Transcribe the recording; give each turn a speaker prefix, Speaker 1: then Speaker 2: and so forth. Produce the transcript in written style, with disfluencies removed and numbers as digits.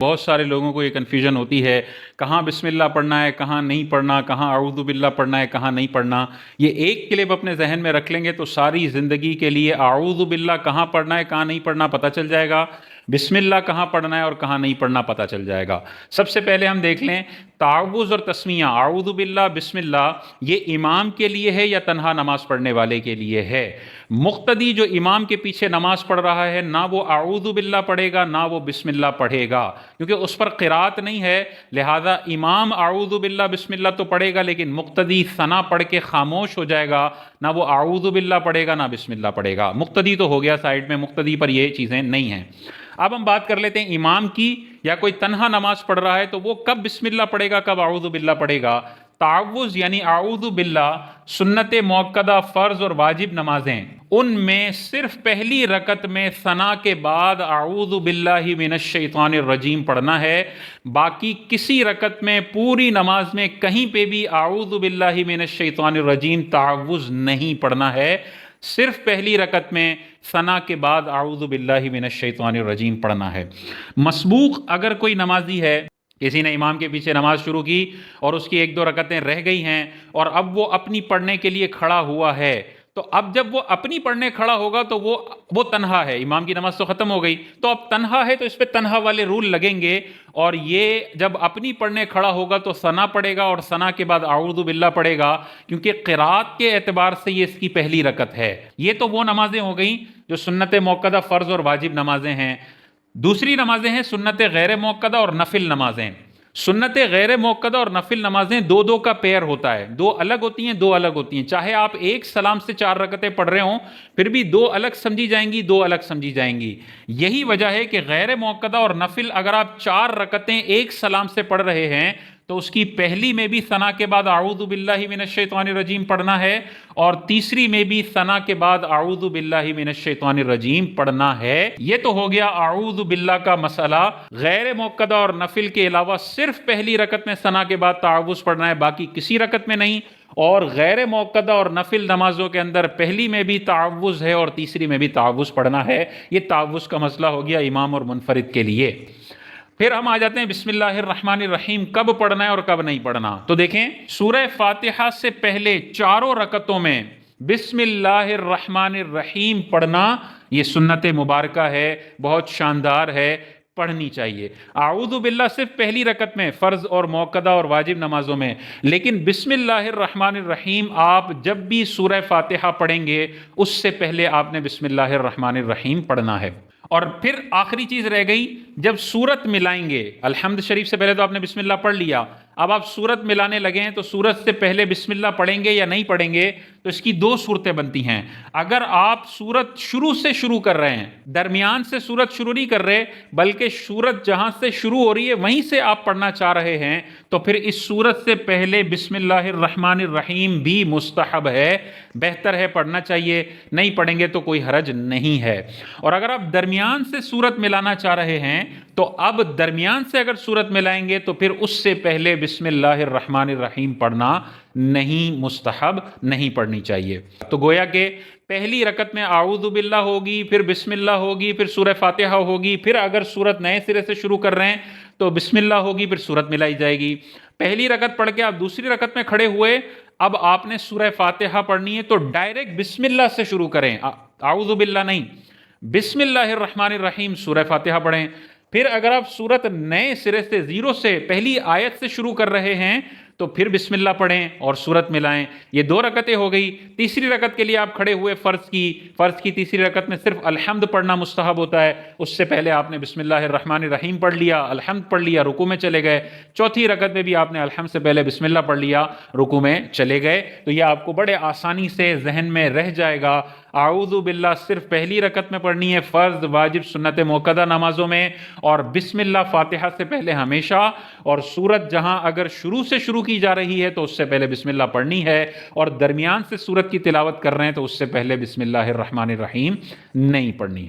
Speaker 1: بہت سارے لوگوں کو یہ کنفیوژن ہوتی ہے کہاں بسم اللہ پڑھنا ہے، کہاں نہیں پڑھنا، کہاں اعوذ باللہ پڑھنا ہے، کہاں نہیں پڑھنا۔ یہ ایک کلپ اپنے ذہن میں رکھ لیں گے تو ساری زندگی کے لیے اعوذ باللہ کہاں پڑھنا ہے کہاں نہیں پڑھنا پتہ چل جائے گا، بسم اللہ کہاں پڑھنا ہے اور کہاں نہیں پڑھنا پتہ چل جائے گا۔ سب سے پہلے ہم دیکھ لیں تعوذ اور تسمیہ، اعوذ باللہ بسم اللہ، یہ امام کے لیے ہے یا تنہا نماز پڑھنے والے کے لیے ہے؟ مقتدی جو امام کے پیچھے نماز پڑھ رہا ہے نہ وہ اعوذ باللہ پڑھے گا نہ وہ بسم اللہ پڑھے گا، کیونکہ اس پر قرات نہیں ہے، لہذا امام اعوذ باللہ بسم اللہ تو پڑھے گا لیکن مقتدی ثنا پڑھ کے خاموش ہو جائے گا، نہ وہ اعوذ باللہ پڑھے گا نہ بسم اللہ پڑھے گا۔ مقتدی تو ہو گیا سائڈ میں، مقتدی پر یہ چیزیں نہیں ہیں۔ اب ہم بات کر لیتے ہیں امام کی، یا کوئی تنہا نماز پڑھ رہا ہے تو وہ کب بسم اللہ پڑھے گا کب اعوذ باللہ پڑھے گا؟ تعوذ یعنی اعوذ باللہ سنت موقدہ، فرض اور واجب نمازیں، ان میں صرف پہلی رکعت میں ثنا کے بعد اعوذ باللہ من الشیطان الرجیم پڑھنا ہے، باقی کسی رکعت میں پوری نماز میں کہیں پہ بھی اعوذ باللہ من الشیطان الرجیم تعوذ نہیں پڑھنا ہے، صرف پہلی رکعت میں ثنا کے بعد اعوذ باللہ من الشیطان الرجیم پڑھنا ہے۔ مسبوق اگر کوئی نمازی ہے، کسی نے امام کے پیچھے نماز شروع کی اور اس کی ایک دو رکعتیں رہ گئی ہیں اور اب وہ اپنی پڑھنے کے لیے کھڑا ہوا ہے، تو اب جب وہ اپنی پڑھنے کھڑا ہوگا تو وہ تنہا ہے، امام کی نماز تو ختم ہو گئی، تو اب تنہا ہے تو اس پہ تنہا والے رول لگیں گے، اور یہ جب اپنی پڑھنے کھڑا ہوگا تو ثنا پڑھے گا اور ثنا کے بعد اعوذ باللہ پڑھے گا، کیونکہ قرات کے اعتبار سے یہ اس کی پہلی رکعت ہے۔ یہ تو وہ نمازیں ہو گئیں جو سنت موقدہ، فرض اور واجب نمازیں ہیں۔ دوسری نمازیں ہیں سنت غیر موقدہ اور نفل نمازیں۔ سنت غیر موقدہ اور نفل نمازیں دو دو کا پیر ہوتا ہے، دو الگ ہوتی ہیں، دو الگ ہوتی ہیں، چاہے آپ ایک سلام سے 4 رکعتیں پڑھ رہے ہوں پھر بھی دو الگ سمجھی جائیں گی، دو الگ سمجھی جائیں گی۔ یہی وجہ ہے کہ غیر موقدہ اور نفل اگر آپ 4 رکعتیں ایک سلام سے پڑھ رہے ہیں تو اس کی پہلی میں بھی ثنا کے بعد اعوذ باللہ من الشیطان الرجیم پڑھنا ہے اور تیسری میں بھی ثنا کے بعد اعوذ باللہ من الشیطان الرجیم پڑھنا ہے۔ یہ تو ہو گیا اعوذ باللہ کا مسئلہ۔ غیر موقدہ اور نفل کے علاوہ صرف پہلی رکعت میں ثنا کے بعد تعوذ پڑھنا ہے، باقی کسی رکعت میں نہیں، اور غیر موقدہ اور نفل نمازوں کے اندر پہلی میں بھی تعوذ ہے اور تیسری میں بھی تعوذ پڑھنا ہے۔ یہ تعوذ کا مسئلہ ہو گیا امام اور منفرد کے لیے۔ پھر ہم آ جاتے ہیں بسم اللہ الرحمن الرحیم کب پڑھنا ہے اور کب نہیں پڑھنا۔ تو دیکھیں سورہ فاتحہ سے پہلے چاروں رکعتوں میں بسم اللہ الرحمن الرحیم پڑھنا یہ سنت مبارکہ ہے، بہت شاندار ہے، پڑھنی چاہیے۔ اعوذ باللہ صرف پہلی رکعت میں، فرض اور موقدہ اور واجب نمازوں میں، لیکن بسم اللہ الرحمن الرحیم آپ جب بھی سورہ فاتحہ پڑھیں گے اس سے پہلے آپ نے بسم اللہ الرحمن الرحیم پڑھنا ہے۔ اور پھر آخری چیز رہ گئی جب سورت ملائیں گے، الحمد شریف سے پہلے تو آپ نے بسم اللہ پڑھ لیا، اب آپ سورت ملانے لگے ہیں تو سورت سے پہلے بسم اللہ پڑھیں گے یا نہیں پڑھیں گے؟ تو اس کی 2 صورتیں بنتی ہیں۔ اگر آپ سورت شروع سے شروع کر رہے ہیں، درمیان سے سورت شروع نہیں کر رہے بلکہ سورت جہاں سے شروع ہو رہی ہے وہیں سے آپ پڑھنا چاہ رہے ہیں، تو پھر اس سورت سے پہلے بسم اللہ الرحمن الرحیم بھی مستحب ہے، بہتر ہے، پڑھنا چاہیے، نہیں پڑھیں گے تو کوئی حرج نہیں ہے۔ اور اگر آپ درمیان سے سورت ملانا چاہ رہے ہیں تو اب درمیان سے اگر سورت ملائیں گے تو پھر اس سے پہلے بسم اللہ الرحمن الرحیم پڑھنا نہیں، مستحب نہیں پڑھنی چاہیے۔ تو گویا کہ پہلی رکعت میں اعوذ باللہ ہوگی، پھر بسم اللہ ہوگی، پھر سورہ فاتحہ ہوگی، پھر اگر سورت نئے سرے سے شروع کر رہے ہیں تو بسم اللہ ہوگی، پھر سورت ملائی جائے گی۔ پہلی رکعت پڑھ کے آپ دوسری رکعت میں کھڑے ہوئے، اب آپ نے سورہ فاتحہ پڑھنی ہے تو ڈائریکٹ بسم اللہ سے شروع کریں، اعوذ باللہ نہیں، بسم اللہ الرحمن الرحیم سورہ فاتحہ پڑھیں۔ پھر اگر آپ سورت نئے سرے سے زیرو سے پہلی آیت سے شروع کر رہے ہیں تو پھر بسم اللہ پڑھیں اور سورت ملائیں۔ یہ 2 رکعتیں ہو گئی۔ تیسری رکعت کے لیے آپ کھڑے ہوئے فرض کی تیسری رکعت میں صرف الحمد پڑھنا مستحب ہوتا ہے، اس سے پہلے آپ نے بسم اللہ الرحمن الرحیم پڑھ لیا، الحمد پڑھ لیا، رکوع میں چلے گئے۔ چوتھی رکعت میں بھی آپ نے الحمد سے پہلے بسم اللہ پڑھ لیا، رکوع میں چلے گئے۔ تو یہ آپ کو بڑے آسانی سے ذہن میں رہ جائے گا۔ اعوذ باللہ صرف پہلی رکعت میں پڑھنی ہے، فرض، واجب، سنت موقدہ نمازوں میں، اور بسم اللہ فاتحہ سے پہلے ہمیشہ، اور سورت جہاں اگر شروع سے شروع کی جا رہی ہے تو اس سے پہلے بسم اللہ پڑھنی ہے، اور درمیان سے سورت کی تلاوت کر رہے ہیں تو اس سے پہلے بسم اللہ الرحمن الرحیم نہیں پڑھنی ہے۔